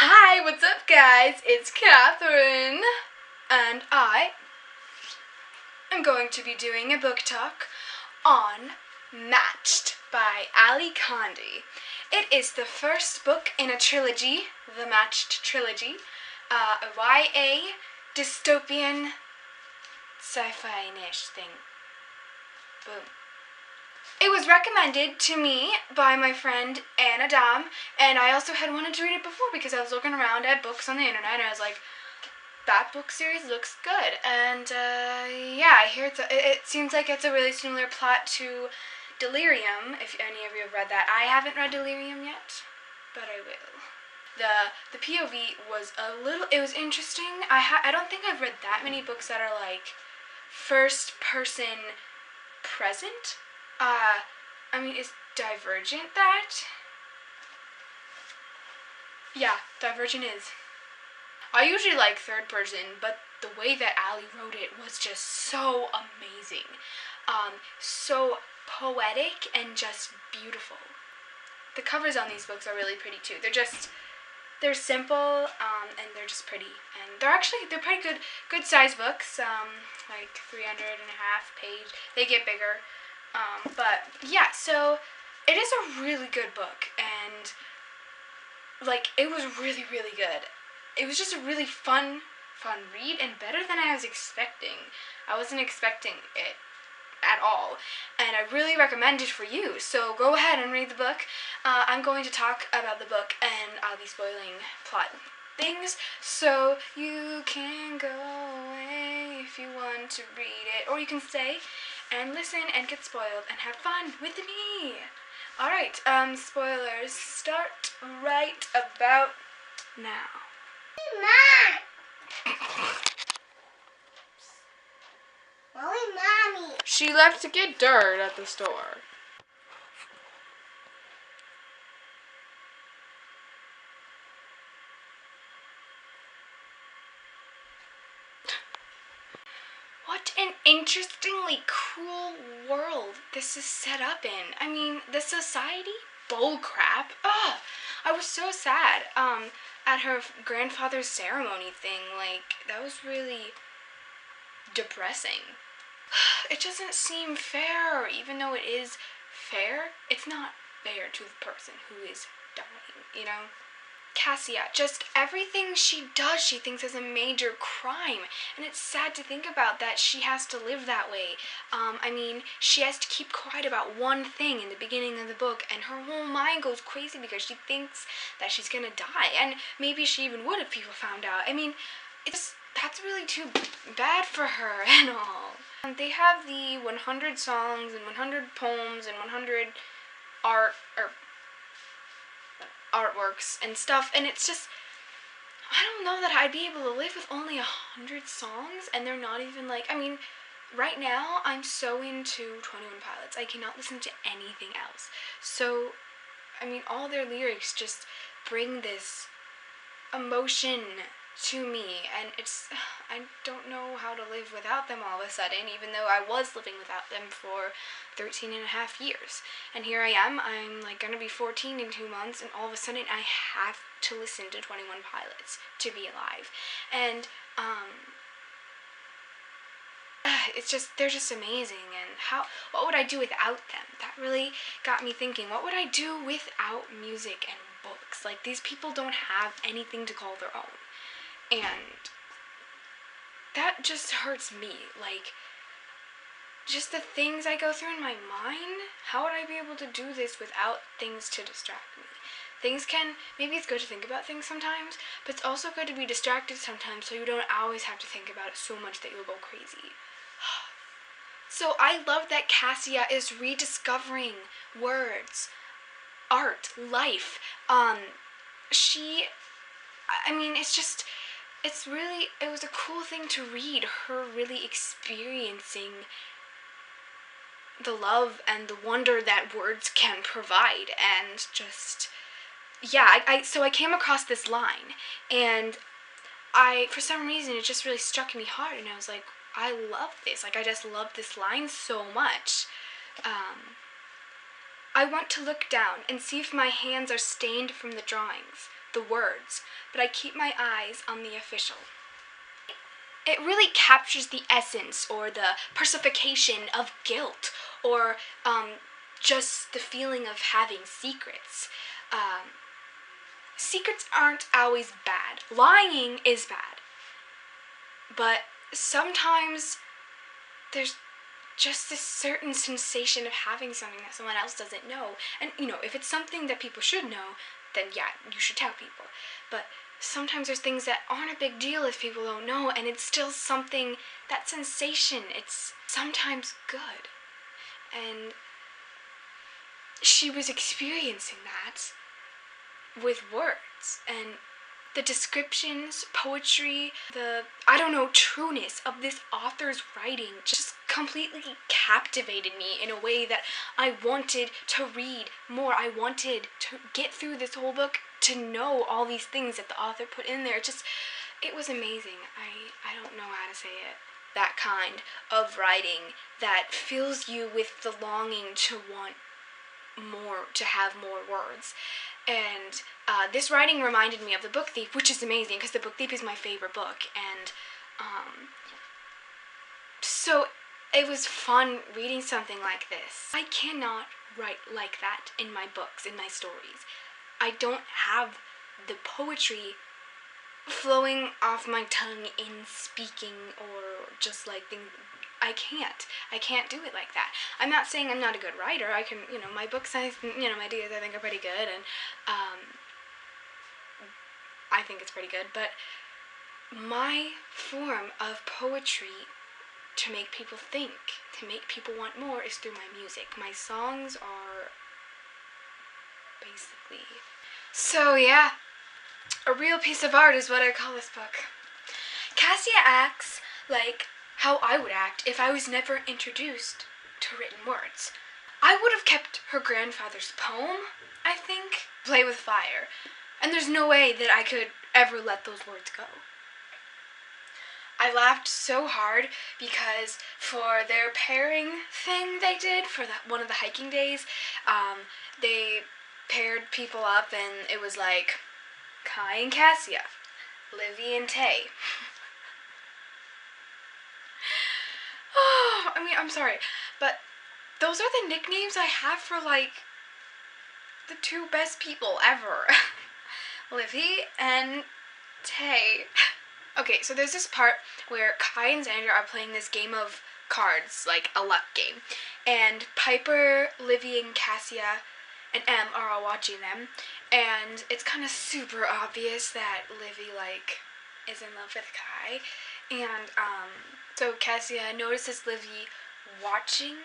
Hi, what's up guys? It's Catherine, and I am going to be doing a book talk on Matched by Ali Condi. It is the first book in a trilogy, the Matched trilogy, a YA dystopian sci-fi-ish thing. Boom. It was recommended to me by my friend Anna Dom, and I also had wanted to read it before because I was looking around at books on the internet and I was like, that book series looks good. And yeah, I hear it seems like it's a really similar plot to Delirium, if any of you have read that. I haven't read Delirium yet, but I will. The POV was it was interesting. I don't think I've read that many books that are like first person present. I mean, is Divergent that? Yeah, Divergent is. I usually like third person, but the way that Ali wrote it was just so amazing. So poetic and just beautiful. The covers on these books are really pretty too. They're simple, and they're just pretty. And they're pretty good size books, like 300 and a half page. They get bigger. But yeah, so it is a really good book, and like it was really, really good. It was just a really fun read, and better than I was expecting. I wasn't expecting it at all, and I really recommend it for you. So go ahead and read the book. I'm going to talk about the book, and I'll be spoiling plot things, so you can go away if you want to read it, or you can stay and listen and get spoiled and have fun with me. Alright, spoilers start right about now. Mommy. She left to get dirt at the store. What an interestingly cruel world this is set up in. I mean, the society? Bullcrap. Ugh. I was so sad, at her grandfather's ceremony thing. Like, that was really depressing. It doesn't seem fair, even though it is fair. It's not fair to the person who is dying, you know? Cassia, just everything she does she thinks is a major crime, and it's sad to think about that she has to live that way. I mean, she has to keep quiet about one thing in the beginning of the book, and her whole mind goes crazy because she thinks that she's gonna die, and maybe she even would if people found out. I mean, that's really too bad for her and all. They have the 100 songs and 100 poems and 100 artworks and stuff, and it's just, I don't know that I'd be able to live with only 100 songs, and they're not even like, I mean, right now I'm so into 21 Pilots, I cannot listen to anything else. So, I mean, all their lyrics just bring this emotion to me, and I don't know how to live without them all of a sudden, even though I was living without them for 13 and a half years. And here I am, I'm like gonna be 14 in 2 months, and all of a sudden I have to listen to 21 Pilots to be alive. And, it's just, they're just amazing, and what would I do without them? That really got me thinking, what would I do without music and books? Like, these people don't have anything to call their own. And that just hurts me. Like, just the things I go through in my mind, how would I be able to do this without things to distract me? Maybe it's good to think about things sometimes, but it's also good to be distracted sometimes so you don't always have to think about it so much that you'll go crazy. So I love that Cassia is rediscovering words, art, life. It was a cool thing to read, her really experiencing the love and the wonder that words can provide, and just, yeah, so I came across this line, and for some reason, it just really struck me hard, and I was like, I love this, like, I just love this line so much. I want to look down and see if my hands are stained from the drawings, the words, but I keep my eyes on the official. It really captures the essence or the personification of guilt, or just the feeling of having secrets. Secrets aren't always bad. Lying is bad. But sometimes there's just this certain sensation of having something that someone else doesn't know. And, if it's something that people should know, then yeah, you should tell people. But sometimes there's things that aren't a big deal if people don't know, and it's still something, that sensation, it's sometimes good. And she was experiencing that with words, and the descriptions, poetry, the, trueness of this author's writing just completely captivated me in a way that I wanted to read more. I wanted to get through this whole book, to know all these things that the author put in there. It was amazing. I don't know how to say it. That kind of writing that fills you with the longing to want more, to have more words. And this writing reminded me of The Book Thief, which is amazing because The Book Thief is my favorite book. And so it was fun reading something like this. I cannot write like that in my books, in my stories. I don't have the poetry flowing off my tongue in speaking, or just like things. I can't do it like that. I'm not saying I'm not a good writer. I can, my books, my ideas I think are pretty good, and I think it's pretty good, but my form of poetry to make people think, to make people want more, is through my music. My songs are basically. So yeah, a real piece of art is what I call this book. Cassia acts like how I would act if I was never introduced to written words. I would have kept her grandfather's poem, I think, Play with Fire, and there's no way that I could ever let those words go. I laughed so hard because for their pairing thing they did for one of the hiking days, they paired people up, and it was like Kai and Cassia, Livy and Tay. Oh, I'm sorry, but those are the nicknames I have for, like, the two best people ever. Livy and Tay. Okay, so there's this part where Kai and Xander are playing this game of cards, like a luck game, and Piper, Livy, and Cassia and Em are all watching them, and it's kind of super obvious that Livy, is in love with Kai, and, so Cassia notices Livy watching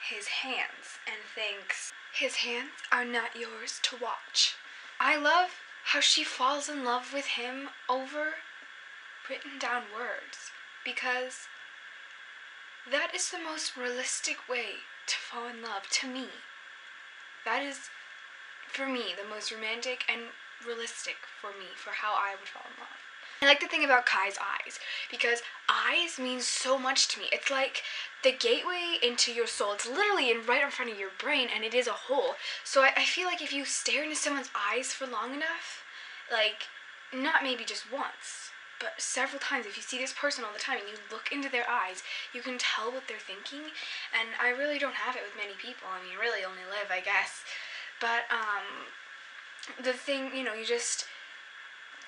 his hands and thinks, his hands are not yours to watch. I love how she falls in love with him over written down words, because that is the most realistic way to fall in love, to me. That is, for me, the most romantic and realistic for me, for how I would fall in love. I like the thing about Kai's eyes, because eyes mean so much to me. It's like the gateway into your soul. It's literally right in front of your brain, and it is a hole. So I feel like if you stare into someone's eyes for long enough, not maybe just once, but several times, if you see this person all the time and you look into their eyes, you can tell what they're thinking. And I really don't have it with many people. You really only live, I guess. But the thing,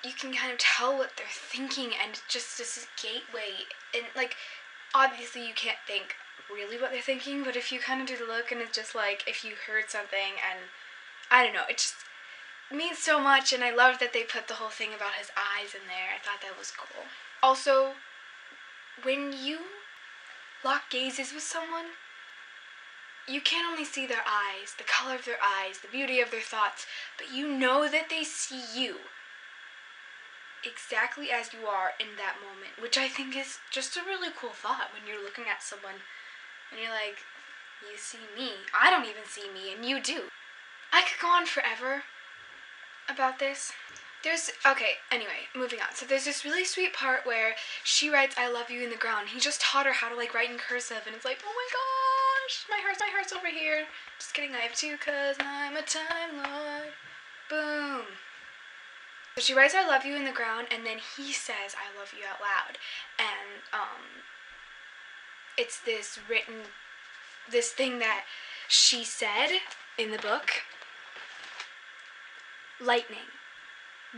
you can kind of tell what they're thinking, and just this gateway, and obviously you can't think really what they're thinking, but if you kind of do the look, and it's just like if you heard something, and I don't know, it just means so much. And I love that they put the whole thing about his eyes in there. I thought that was cool. Also, when you lock gazes with someone, you can't only see their eyes, the color of their eyes, the beauty of their thoughts, but you know that they see you exactly as you are in that moment, which I think is just a really cool thought when you're looking at someone and you're like, you see me. I don't even see me, and you do. I could go on forever about this. Anyway, moving on. So there's this really sweet part where she writes I love you in the ground. He just taught her how to write in cursive, and it's like, oh my gosh, my heart's over here. Just kidding, I have two, 'cause I'm a Time Lord. Boom. So she writes "I love you" in the ground, and then he says "I love you" out loud, and it's this thing that she said in the book. Lightning.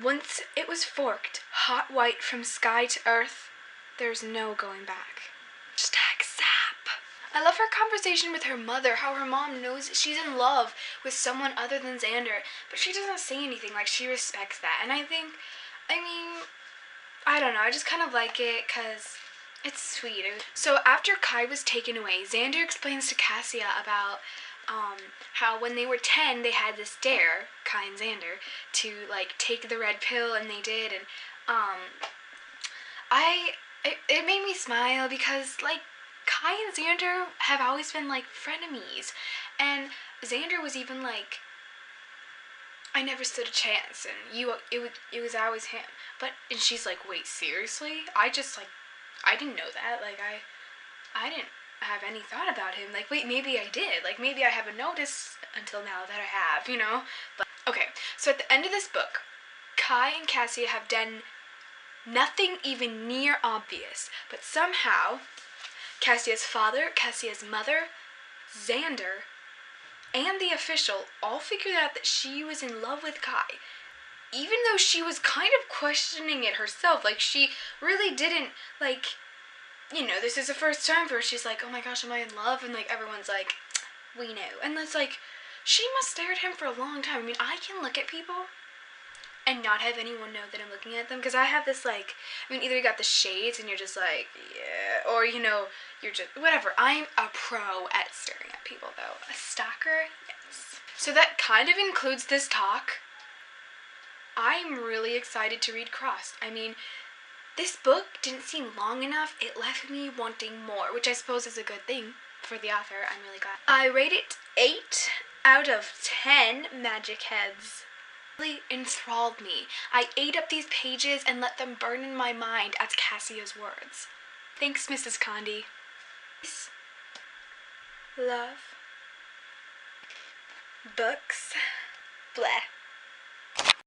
Once it was forked, hot white from sky to earth, there's no going back. Hashtag sap. I love her conversation with her mother, how her mom knows she's in love with someone other than Xander, but she doesn't say anything, like she respects that. And I don't know, I just kind of like it because it's sweet. So after Kai was taken away, Xander explains to Cassia about how when they were 10, they had this dare, Kai and Xander, to like take the red pill, and they did, and it made me smile because like Kai and Xander have always been like frenemies, and Xander was even like, I never stood a chance, and it was always him. And she's like, wait, seriously? I didn't know that. Like I didn't have any thought about him. Like, wait, maybe I did. Like, maybe I haven't noticed until now that I have, you know? But, okay, so at the end of this book, Kai and Cassia have done nothing even near obvious, but somehow Cassia's father, Cassia's mother, Xander, and the official all figured out that she was in love with Kai, even though she was kind of questioning it herself. Like, she really didn't, like, you know, this is the first time for her. She's like, oh my gosh, am I in love? And like, everyone's like, we know. And it's like, she must stare at him for a long time. I mean, I can look at people and not have anyone know that I'm looking at them, because I have this, like, I mean, either you got the shades and you're just like, yeah, or, you know, you're just, whatever. I'm a pro at staring at people, though. A stalker? Yes. So that kind of includes this talk. I'm really excited to read Crossed. I mean, this book didn't seem long enough. It left me wanting more, which I suppose is a good thing for the author. I'm really glad. I rate it 8 out of 10 magic heads. It really enthralled me. I ate up these pages and let them burn in my mind as Cassia's words. Thanks, Mrs. Condi. Peace, love, books, bleh.